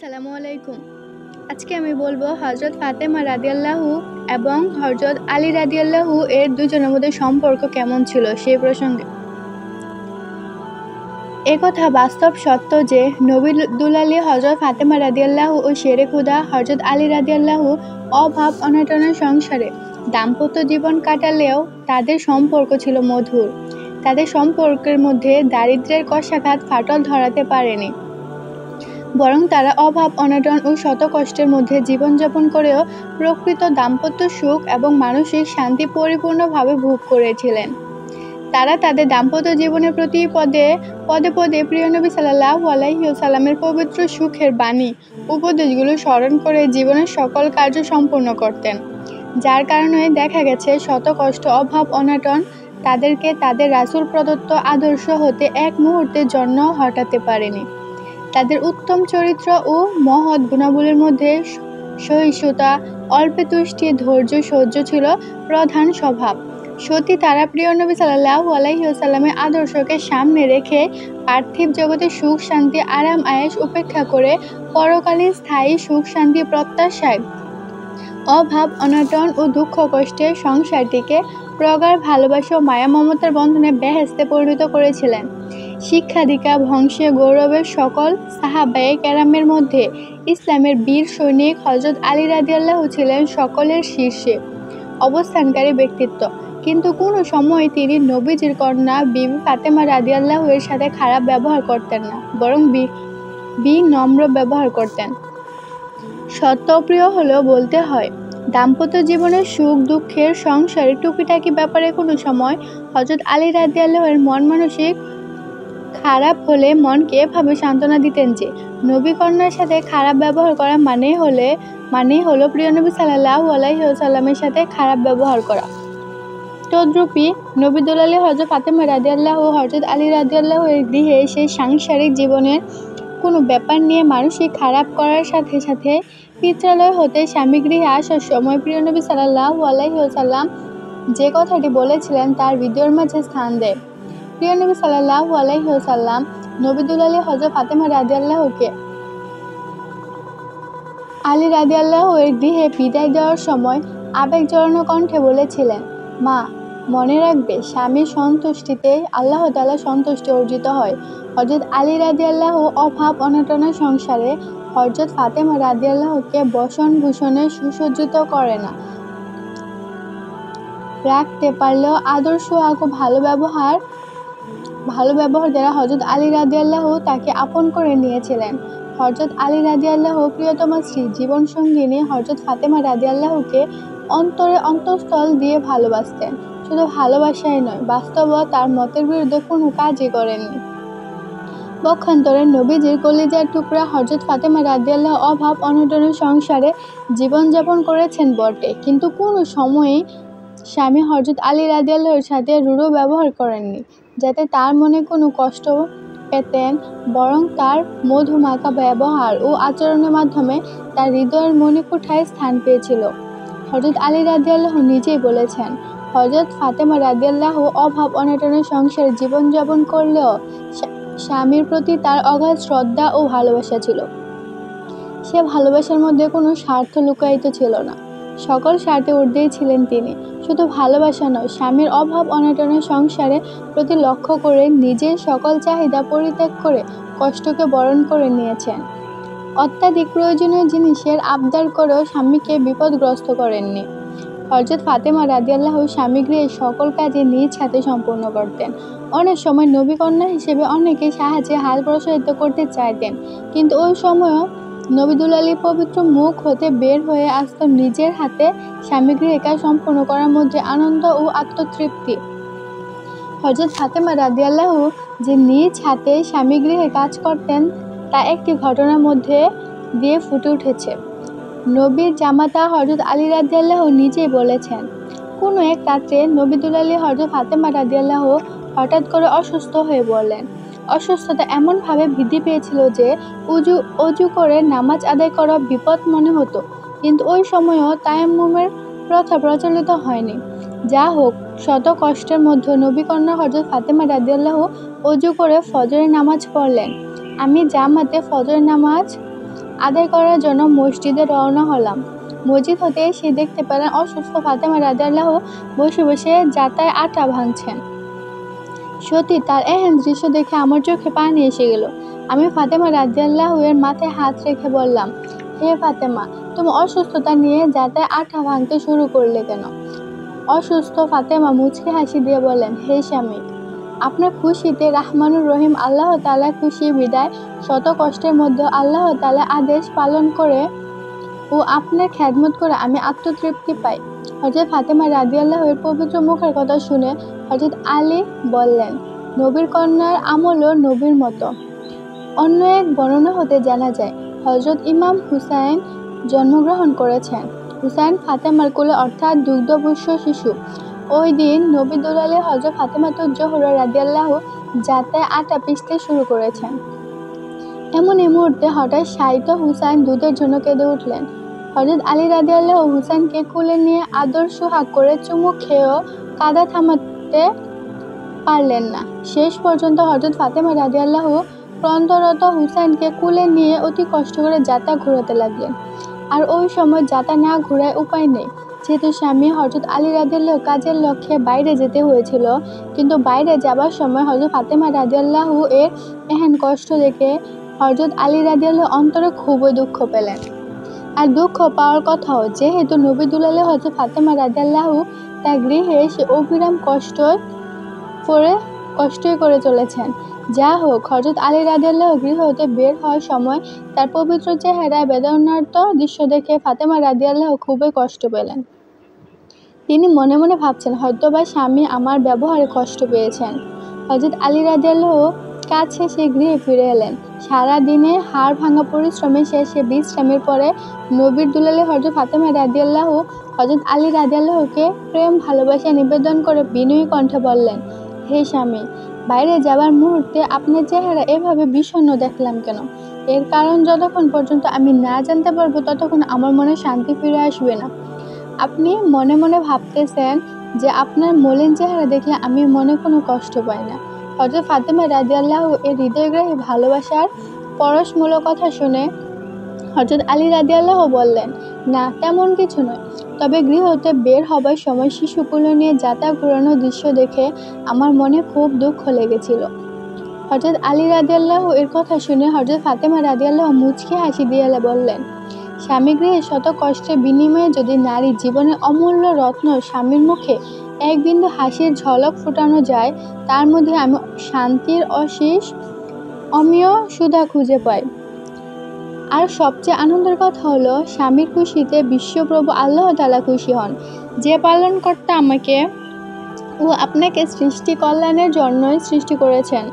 আসসালামু আলাইকুম। আজকে আমি বলবো হযরত ফাতেমা রাদিয়াল্লাহু এবং হযরত আলী রাদিয়াল্লাহু এর দুজনের মধ্যে সম্পর্ক কেমন ছিল সেই প্রসঙ্গে। একথা বাস্তব সত্য যে নবী দুলালী হযরত ফাতেমা রাদিয়াল্লাহু ও শেরে খুদা হযরত আলী রাদিয়াল্লাহু অভাব অনটনের সংসারে দাম্পত্য জীবন কাটালেও তাদের সম্পর্ক ছিল মধুর। তাদের সম্পর্কের মধ্যে দারিদ্র্যের কশাঘাত ফাটল ধরাতে পারেনি। বরং তারা অভাব অনটন ও শত কষ্টের মধ্যে জীবনযাপন করেও প্রকৃত দাম্পত্য সুখ এবং মানসিক শান্তি পরিপূর্ণভাবে ভোগ করেছিলেন। তারা তাদের দাম্পত্য জীবনের প্রতি পদে পদে প্রিয় নবী সাল্লাল্লাহু আলাইহি ওয়াসাল্লামের পবিত্র সুখের বাণী উপদেশগুলো স্মরণ করে জীবনের সকল কার্য সম্পূর্ণ করতেন, যার কারণে দেখা গেছে শত কষ্ট অভাব অনটন তাদেরকে তাদের রাসূল প্রদত্ত আদর্শ হতে এক মুহূর্তের জন্য হটাতে পারেনি। তাদের উত্তম চরিত্র ও মহৎ গুণাবলীর মধ্যে সহিষ্ণুতা, অল্পে তুষ্টি, ধৈর্য, সহ্য ছিল প্রধান স্বভাব। সত্যি তারা প্রিয় নবী সাল্লাল্লাহু আলাইহি ওয়াসাল্লামের আদর্শকে সামনে রেখে পার্থিব জগতে সুখ শান্তি আরাম আয়েশ উপেক্ষা করে পরকালীন স্থায়ী সুখ শান্তি প্রত্যাশায় অভাব অনটন ও দুঃখ কষ্টের সংসারটিকে প্রগাঢ় ভালোবাসা ও মায়া মমতার বন্ধনে বেহেশতে পরিণত করেছিলেন। শিক্ষা দীক্ষা বংশীয় গৌরবের সকল সাহাবায়ে কেরামের মধ্যে ইসলামের বীর সৈনিক হযরত আলী রাদিয়াল্লাহু ছিলেন সকলের শীর্ষে অবস্থানকারী ব্যক্তিত্ব। কিন্তু কোনো সময় তিনি নবীজির কন্যা বিবি ফাতেমা রাদিয়াল্লাহু এর সাথে খারাপ ব্যবহার করতেন না, বরং বিনম্র ব্যবহার করতেন। সত্যপ্রিয় হলেও বলতে হয়, দাম্পত্য জীবনের সুখ দুঃখের সংসারের টুকিটাকি ব্যাপারে কোনো সময় হযরত আলী রাদিয়াল্লাহু এর মন মানসিক খারাপ হলে মনকে এভাবে সান্ত্বনা দিতেন যে নবী কন্যার সাথে খারাপ ব্যবহার করা মানেই হলো প্রিয় নবী সাল্লাল্লাহু আলাইহি ওয়াসাল্লামের সাথে খারাপ ব্যবহার করা। তদ্রূপী নবী দুলালী হযরত ফাতেমা রাদিয়াল্লাহু হযরত আলী রাদিয়াল্লাহু এর গৃহে সেই সাংসারিক জীবনের কোনো ব্যাপার নিয়ে মানসিক খারাপ করার সাথে সাথে পিত্রালয় হতে স্বামী গৃহে আসার সময় প্রিয় নবী সাল্লাল্লাহু আলাইহি ওয়াসাল্লাম যে কথাটি বলেছিলেন তার ভিডিওর মাঝে স্থান দেয়। প্রিয় নবী সাল্লাল্লাহু আলাইহি ওয়াসাল্লাম নবী দুলালী হযরত ফাতেমা রাদিয়াল্লাহুকে আলী রাদিয়াল্লাহু এর গৃহে বিদায় দেওয়ার সময় আবেগজড়ানো কণ্ঠে বলেছিলেন, মা, মনে রাখবে স্বামীর সন্তুষ্টিতেই আল্লাহ তাআলা সন্তুষ্টি অর্জিত হয়। হযরত আলী রাদিয়াল্লাহু অভাব অনটনের সংসারে হযরত ফাতেমা রাদিয়াল্লাহুকে বসন ভূষণে সুসজ্জিত করে না রাখতে পারলেও আদর্শ ও ভালো ব্যবহার দ্বারা হযরত আলী রাদিয়াল্লাহু তাকে আপন করে নিয়েছিলেন। হযরত আলী রাদিয়াল্লাহু প্রিয়তমা স্ত্রী জীবনসঙ্গিনী হযরত ফাতেমা রাদিয়াল্লাহুকে অন্তরে অন্তঃস্থল দিয়ে ভালোবাসতেন। শুধু ভালোবাসাই নয়, বাস্তবেও তার মতের বিরুদ্ধে কোনো কাজই করেননি। পক্ষান্তরে নবীজির কলিজার টুকরা হযরত ফাতেমা রাদিয়াল্লাহু অভাব অনটনের সংসারে জীবনযাপন করেছেন বটে, কিন্তু কোনো সময়ই স্বামী হযরত আলী রাদিয়াল্লাহুর সাথে রূঢ় ব্যবহার করেননি, যাতে তার মনে কোনো কষ্ট পেতেন, বরং তার মধুমাখা ব্যবহার ও আচরণের মাধ্যমে তার হৃদয়ের মণিকোঠায় স্থান পেয়েছিল। হযরত আলী রাদিয়াল্লাহু নিজেই বলেছেন, হযরত ফাতেমা রাদিয়াল্লাহু অভাব অনটনের সংসারে জীবনযাপন করলেও স্বামীর প্রতি তার অগাধ শ্রদ্ধা ও ভালোবাসা ছিল। সে ভালোবাসার মধ্যে কোনো স্বার্থ লুকায়িত ছিল না, সকল স্বার্থে ঊর্ধ্বেই ছিলেন তিনি। শুধু ভালোবাসা নয়, স্বামীর অভাব অনটনের সংসারে প্রতি লক্ষ্য করে নিজের সকল চাহিদা পরিত্যাগ করে কষ্টকে বরণ করে নিয়েছেন। অত্যাধিক প্রয়োজনীয় জিনিসের আবদার করেও স্বামীকে বিপদগ্রস্ত করেননি। হযরত ফাতেমা রাদিয়াল্লাহু স্বামী গৃহের সকল কাজই নিজ হাতে সম্পূর্ণ করতেন। অনেক সময় নবী কন্যা হিসেবে অনেকে সাহায্যে হাত প্রসারিত করতে চাইতেন, কিন্তু ওই সময়ও নবী দুলালীর পবিত্র মুখ হতে বের হয়ে আসত নিজের হাতে স্বামী গৃহে কাজ সম্পূর্ণ করার মধ্যে আনন্দ ও আত্মতৃপ্তি। হযরত ফাতেমা রাদিয়াল্লাহু যে নিজ হাতে স্বামী গৃহে কাজ করতেন তা একটি ঘটনার মধ্যে দিয়ে ফুটে উঠেছে। নবীর জামাতা হযরত আলী রাদিয়াল্লাহু নিজেই বলেছেন, কোনো এক রাত্রে নবী দুলালী হযরত ফাতেমা রাদিয়াল্লাহু হঠাৎ করে অসুস্থ হয়ে পড়লেন। অসুস্থতা এমনভাবে বৃদ্ধি পেয়েছিল যে অজু করে নামাজ আদায় করা বিপদ মনে হতো, কিন্তু ওই সময়ও তায়াম্মুমের প্রথা প্রচলিত হয়নি। যা হোক, শত কষ্টের মধ্যে নবী কন্যা হযরত ফাতেমা রাদিয়াল্লাহু অজু করে ফজরের নামাজ পড়লেন। আমি জামাতে ফজরের নামাজ আদায় করার জন্য মসজিদে রওনা হলাম। মসজিদ হতে এসে দেখতে পেলেন অসুস্থ ফাতেমা রাদিয়াল্লাহু বসে বসে জাতায় আটা ভাঙছেন। সত্যি তার এহেন দৃশ্য দেখে আমার চোখে পানি এসে গেল। আমি ফাতেমা রাদিয়াল্লাহু এর মাথায় হাত রেখে বললাম, হে ফাতেমা, তুমি অসুস্থতা নিয়ে জাতায় আটা ভাঙতে শুরু করলে কেন? অসুস্থ ফাতেমা মুচকি হাসি দিয়ে বললেন, হে স্বামী, আপনার খুশিতে রাহমানুর রহিম আল্লাহ তাআলা খুশি বিদায় শত কষ্টের মধ্যে আল্লাহ তাআলা আদেশ পালন করে ও আপনার খেদমত করে আমি আত্মতৃপ্তি পাই। হযরত ফাতেমা রাদিয়াল্লাহু এর পবিত্র মুখের কথা শুনে হযরত আলী বললেন, নবীর কন্যার আমলও নবীর মতো। অন্য এক বর্ণনা হতে জানা যায়, হযরত ইমাম হুসাইন জন্মগ্রহণ করেছেন। হুসাইন ফাতেমার কোলে অর্থাৎ দুগ্ধপোষ্য শিশু। ওই দিন নবী দুলালী হযরত ফাতেমাতুজ জোহরা রাদিয়াল্লাহু জাতায় আটা পিষতে শুরু করেছেন। এমন এই মুহূর্তে হঠাৎ শায়িত হুসাইন দুধের জন্য কেঁদে উঠলেন। হযরত আলী রাদিয়াল্লাহু হুসাইনকে কোলে নিয়ে আদর সোহাগ করে চুমু খেয়েও কাঁদা থামাতে পারলেন না। শেষ পর্যন্ত হযরত ফাতেমা রাদিয়াল্লাহু ক্লান্তরত হুসাইনকে কোলে নিয়ে অতি কষ্ট করে জাতা ঘোরাতে লাগলেন। আর ওই সময় জাতা না ঘোরায় উপায় নেই, যেহেতু স্বামী হযরত আলী রাদিয়াল্লাহু কাজের লক্ষ্যে বাইরে যেতে হয়েছিল। কিন্তু বাইরে যাবার সময় হযরত ফাতেমা রাদিয়াল্লাহু এর এহেন কষ্ট দেখে হযরত আলী রাদিয়াল্লাহু অন্তরে খুবই দুঃখ পেলেন। আর দুঃখ পাওয়ার কথাও, যেহেতু নবী দুলালী হযরত ফাতেমা রাদিয়াল্লাহু তার গৃহে সে অবিরাম কষ্টই করে চলেছেন। যা হোক, হযরত আলী রাদিয়াল্লাহু গৃহ হতে বের হওয়ার সময় তার পবিত্র চেহারায় বেদনার্ত দৃশ্য দেখে ফাতেমা রাদিয়াল্লাহু খুবই কষ্ট পেলেন। তিনি মনে মনে ভাবছেন, হয়তোবা স্বামী আমার ব্যবহারে কষ্ট পেয়েছেন। হযরত আলী রাদিয়াল্লাহু কাজ শেষে গৃহে ফিরে এলেন। সারা দিনে হাড় ভাঙা পরিশ্রমের শেষে বিশ্রামের পরে নবীর দুলালী হযরত ফাতেমা রাদিয়াল্লাহু হযরত আলী রাদিয়াল্লাহুকে প্রেম ভালোবাসা নিবেদন করে বিনয়ী কণ্ঠে বললেন, হে স্বামী, বাইরে যাবার মুহূর্তে আপনার চেহারা এভাবে বিষণ্ণ দেখলাম কেন? এর কারণ যতক্ষণ পর্যন্ত আমি না জানতে পারবো ততক্ষণ আমার মনে শান্তি ফিরে আসবে না। আপনি মনে মনে ভাবতেছেন যে আপনার মলিন চেহারা দেখলে আমি মনে কোনো কষ্ট পাই না। হযরত ফাতেমা রাদিয়াল্লাহু এর হৃদয়গ্রাহী ভালোবাসার পরশমূলক কথা শুনে হযরত আলী রাদিয়াল্লাহু বললেন, না, তেমন কিছু নয়। তবে গৃহ হতে বের হবার সময় শিশুকুলো নিয়ে জাতা ঘোরানোর দৃশ্য দেখে আমার মনে খুব দুঃখ লেগেছিল। হযরত আলী রাদিয়াল্লাহু এর কথা শুনে হযরত ফাতেমা রাদিয়াল্লাহু মুচকি হাসি দিয়ে বললেন, স্বামী গৃহে শত কষ্টের বিনিময়ে যদি নারীর জীবনের অমূল্য রত্ন স্বামীর মুখে এক বিন্দু হাসির ঝলক ফোটানো যায়, তার মধ্যে আমি শান্তির অশেষ অমিয় সুধা খুঁজে পাই। আর সবচেয়ে আনন্দের কথা হলো, স্বামীর খুশিতে বিশ্বপ্রভু আল্লাহ তাআলা খুশি হন, যে পালনকর্তা আমাকে ও আপনাকে সৃষ্টি কল্যাণের জন্যই সৃষ্টি করেছেন।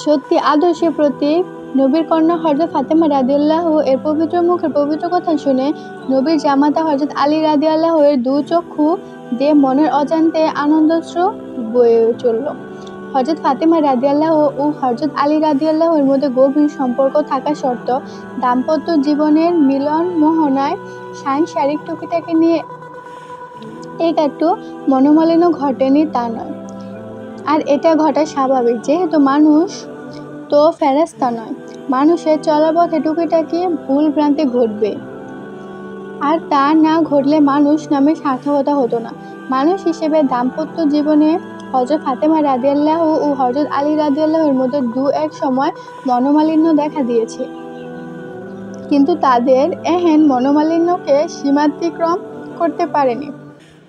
সত্যি আদর্শের প্রতীক নবীর কন্যা হযরত ফাতেমা রাদিয়াল্লাহু এর পবিত্র মুখের পবিত্র কথা শুনে নবীর জামাতা হযরত আলী রাদিয়াল্লাহু এর দু চক্ষু দিয়ে মনের অজান্তে আনন্দাশ্রু বয়ে চলল। হযরত ফাতেমা রাদিয়াল্লাহু ও হযরত আলী রাদিয়াল্লাহু এর মধ্যে গভীর সম্পর্ক থাকা সত্ত্বেও দাম্পত্য জীবনের মিলন মোহনায় সাংসারিক টুকিটাকি নিয়ে একটু মনোমালিন্য ঘটেনি তা নয়। আর এটা ঘটা স্বাভাবিক, যেহেতু মানুষ তো ফেরেশতা নয়। মানুষের চলাপথে টুকিটাকি ভুল ভ্রান্তি ঘটবে, আর তা না ঘটলে মানুষ নামে সার্থকতা হতো না। মানুষ হিসেবে দাম্পত্য জীবনে হযরত ফাতেমা রাদিয়াল্লাহু ও হযরত আলী রাদিয়াল্লাহু এর মধ্যে দু এক সময় মনোমালিন্য দেখা দিয়েছে, কিন্তু তাদের এহেন মনোমালিন্যকে সীমাতিক্রম করতে পারেনি।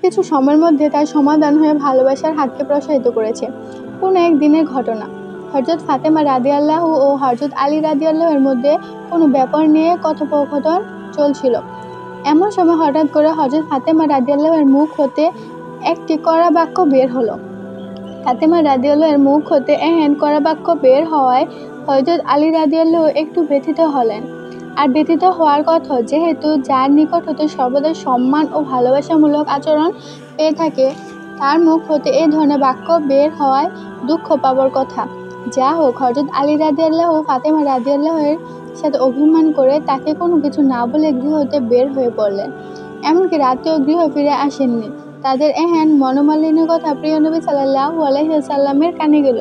কিছু সময়ের মধ্যে তার সমাধান হয়ে ভালোবাসার হাতকে প্রসারিত করেছে। কোনো এক দিনের ঘটনা, হযরত ফাতেমা রাদিয়াল্লাহু ও হযরত আলী রাদিয়াল্লাহু এর মধ্যে কোনো ব্যাপার নিয়ে কথোপকথন চলছিল। এমন সময় হঠাৎ করে হযরত ফাতেমা রাদিয়াল্লাহু এর মুখ হতে একটি কড়া বাক্য বের হলো। ফাতেমা রাদিয়াল্লাহু এর মুখ হতে এহেন কড়া বাক্য বের হওয়ায় হযরত আলী রাদিয়াল্লাহু একটু ব্যথিত হলেন। আর ব্যথিত হওয়ার কথা, যেহেতু যার নিকট হতে সর্বদা সম্মান ও ভালোবাসামূলক আচরণ পেয়ে থাকে, তার মুখ হতে এই ধরনের বাক্য বের হওয়ায় দুঃখ পাবার কথা। যা হোক, হযরত আলী রাদিয়াল্লাহু ফাতেমা রাদিয়াল্লাহু এর সাথে অভিমান করে তাকে কোনো কিছু না বলে গৃহ হতে বের হয়ে পড়লেন। এমনকি রাতেও গৃহ ফিরে আসেননি। তাদের এহেন মনোমালিন্যের কথা প্রিয় নবী সাল্লাল্লাহু আলাইহি ওয়াসাল্লামের কানে গেল।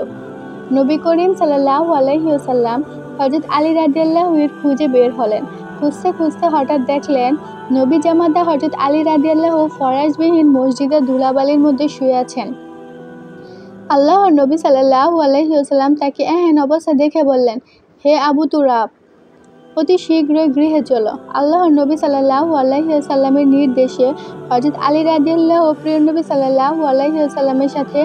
নবী করিম সাল্লাল্লাহু আলাইহি ওয়াসাল্লাম হযরত আলী রাদিয়াল্লাহু এর খুঁজে বের হলেন। খুঁজতে খুঁজতে হঠাৎ দেখলেন নবী জামাতা হযরত আলী রাদিয়াল্লাহু ফরাশবিহীন মসজিদের ধুলাবালির মধ্যে শুয়ে আছেন। আল্লাহর নবী সাল্লাল্লাহু আলাইহি ওয়াসাল্লাম তাকে এহেন অবস্থা দেখে বললেন, হে আবু তুরাব, অতি শীঘ্রই গৃহে চলো। আল্লাহর নবী সাল্লাল্লাহু আলাইহি ওয়াসাল্লামের নির্দেশে হযরত আলী রাদিয়াল্লাহু প্রিয় নবী সাল্লাল্লাহু আলাইহি ওয়াসাল্লামের সাথে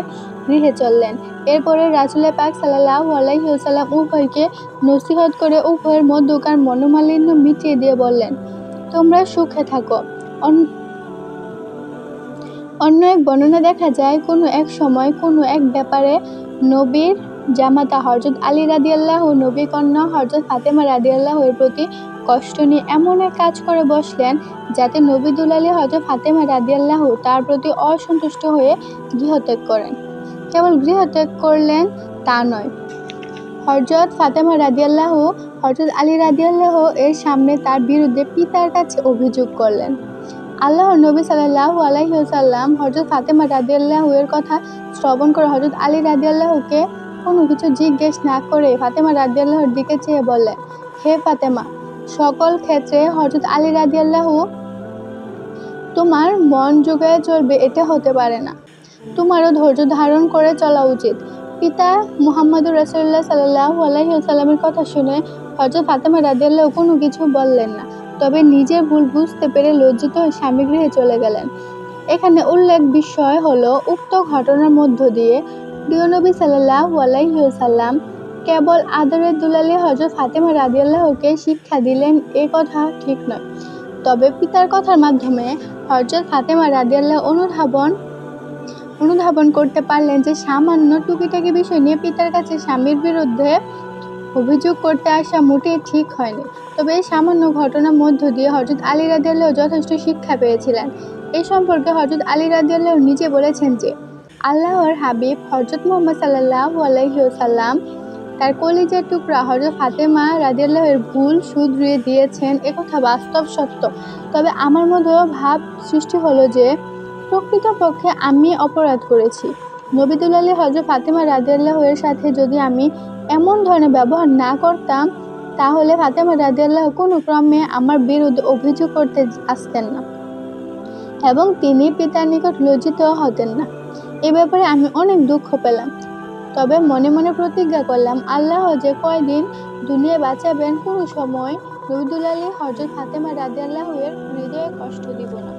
গৃহে চললেন। এরপরে রাসূল পাক সাল্লাল্লাহু আলাইহি ওয়াসাল্লাম উভয়কে নসিহত করে উভয়ের মধ্যকার মনোমালিন্য মিটিয়ে দিয়ে বললেন, তোমরা সুখে থাকো। অন্য এক বর্ণনা দেখা যায়, কোনো এক সময় কোনো এক ব্যাপারে নবীর জামাতা হযরত আলী রাদিয়াল্লাহু নবীর কন্যা হযরত ফাতেমা রাদিয়াল্লাহু এর প্রতি কষ্ট নিয়ে এমন এক কাজ করে বসলেন যাতে নবী দুলালী হযরত ফাতেমা রাদিয়াল্লাহু তার প্রতি অসন্তুষ্ট হয়ে গৃহত্যাগ করেন। কেবল গৃহত্যাগ করলেন তা নয়, হযরত ফাতেমা রাদিয়াল্লাহু হযরত আলী রাদিয়াল্লাহু এর সামনে তার বিরুদ্ধে পিতার কাছে অভিযোগ করলেন। আল্লাহর নবী সাল্লাল্লাহু আলাইহি ওয়াসাল্লাম হযরত ফাতেমা রাদিয়াল্লাহু এর কথা শ্রবণ করে হযরত আলী রাদিয়াল্লাহুকে কোনো কিছু জিজ্ঞেস না করে ফাতেমা রাদিয়াল্লাহুর দিকে চেয়ে বললেন, হে ফাতেমা, সকল ক্ষেত্রে হযরত আলী রাদিয়াল্লাহু তোমার মন জোগায় চলবে এটা হতে পারে না। তোমারও ধৈর্য ধারণ করে চলা উচিত। পিতা মুহাম্মদুর রাসূলুল্লাহ সাল্লাল্লাহু আলাইহি ওয়াসাল্লামের কথা শুনে হযরত ফাতেমা রাদিয়াল্লাহু কোনো কিছু বললেন না, তবে নিজের ভুল বুঝতে পেরে লজ্জিত হয়ে স্বামী গৃহে চলে গেলেন। এখানে উল্লেখ বিষয় হলো, উক্ত ঘটনার মধ্য দিয়ে প্রিয় নবী সাল্লাল্লাহু আলাইহি ওয়াসাল্লাম কেবল আদরের দুলালী হযরত ফাতেমা রাদিয়াল্লাহুকে শিক্ষা দিলেন এ কথা ঠিক নয়, তবে পিতার কথার মাধ্যমে হযরত ফাতেমা রাদিয়াল্লাহু অনুধাবন করতে পারলেন যে সামান্য টুকিটাকি বিষয় নিয়ে পিতার কাছে স্বামীর বিরুদ্ধে অভিযোগ করতে আসা মোটেই ঠিক হয়নি। তবে এই সামান্য ঘটনার মধ্য দিয়ে হযরত আলী রাদিয়াল্লাহু যথেষ্ট শিক্ষা পেয়েছিলেন। এই সম্পর্কে হযরত আলী রাদিয়াল্লাহু নিজে বলেছেন যে, আল্লাহর হাবিব হযরত মুহাম্মদ সাল্লাল্লাহু আলাইহি ওয়াসাল্লাম তার কলিজার টুকরা হযরত ফাতেমা রাদিয়াল্লাহু এর ভুল শুধরিয়ে দিয়েছেন, একথা বাস্তব সত্য। তবে আমার মধ্যেও ভাব সৃষ্টি হলো যে প্রকৃতপক্ষে আমি অপরাধ করেছি। নবী দুলালী হযরত ফাতেমা রাদিয়াল্লাহু এর সাথে যদি আমি এমন ধরনের ব্যবহার না করতাম, তাহলে ফাতেমা রাদিয়াল্লাহু কোনো ক্রমে আমার বিরুদ্ধে অভিযোগ করতে আসতেন না এবং তিনি পিতার নিকট লজ্জিত হতেন না। এ ব্যাপারে আমি অনেক দুঃখ পেলাম। তবে মনে মনে প্রতিজ্ঞা করলাম, আল্লাহ যে কয়দিন দুনিয়ায় বাঁচাবেন, কোনো সময় নবী দুলালী হযরত ফাতেমা রাদিয়াল্লাহু এর হৃদয়ে কষ্ট দিব না।